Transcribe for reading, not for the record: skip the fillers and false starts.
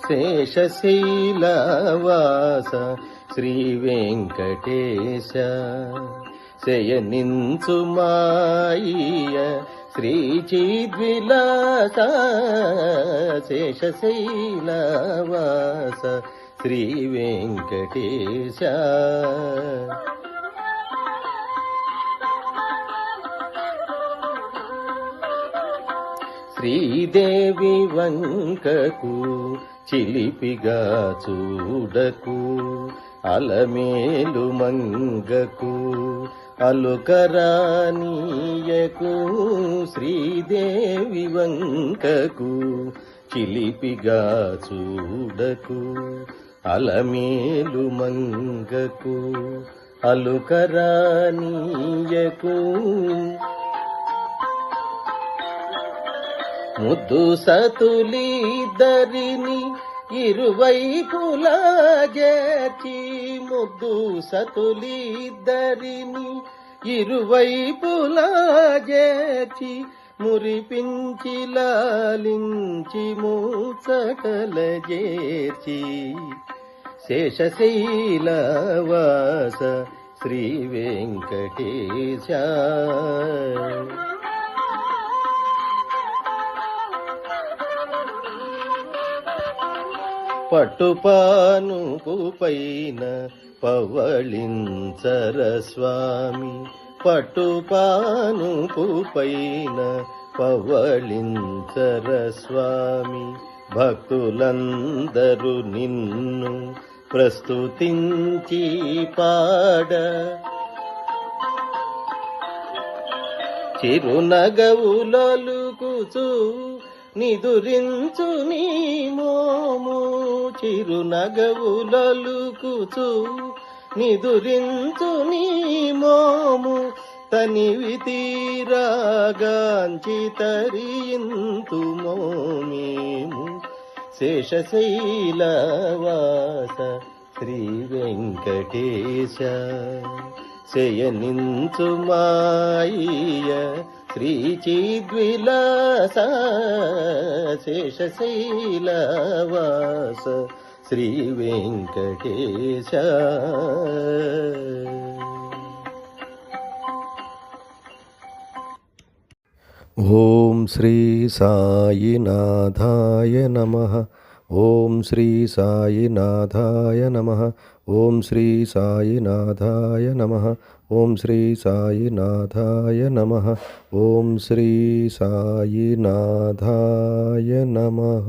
శేషశైలవాస శ్రీ వెంకటేశ శయనించు మాయ శ్రీ చిద్విలాస శేషశైలవాస శ్రీ వెంకటేశ శ్రీదేవి వంకకు చిలిపిగా చూడకు అలమేలు మంగకు అలుకరానీయకు శ్రీదేవి వంకకు చిలిపిగా చూడకు అలమేలు మంగకు అలుకరానీయకు ముద్దు సతులిద్దరిని ఇరువైపులా చేర్చి ముద్దు సతులిద్దరిని ఇరువైపులా చేర్చి మురిపించి లాలించి మూసకల చేర్చి శేషశైలవాస శ్రీ వెంకటేశ పట్టుపానుపు పైన పవళించర స్వామి పట్టుపానుపు పైన పవళించర స్వామి భక్తులందరూ నిన్ను ప్రస్తుతించి పాడ చిరునగవులొలుకుచు నిదురించు నీ మోము చిరునగవులొలుకుచు నిదురించు నీ మోము తనివి తీరాగాంచి తరింతు మోమేము శేషశైలవాస శ్రీ వెంకటేశ శయనించు మాయ శ్రీ చిద్విలాస శేషశైలవాస శ్రీ వెంకటేశ. ఓం శ్రీ సాయినాథాయ నమః. ఓం శ్రీ సాయినాథాయ నమః. ఓం శ్రీ సాయినాథాయ నమః. ఓం శ్రీ సాయినాథాయ నమః. ఓం శ్రీ సాయినాథాయ నమః.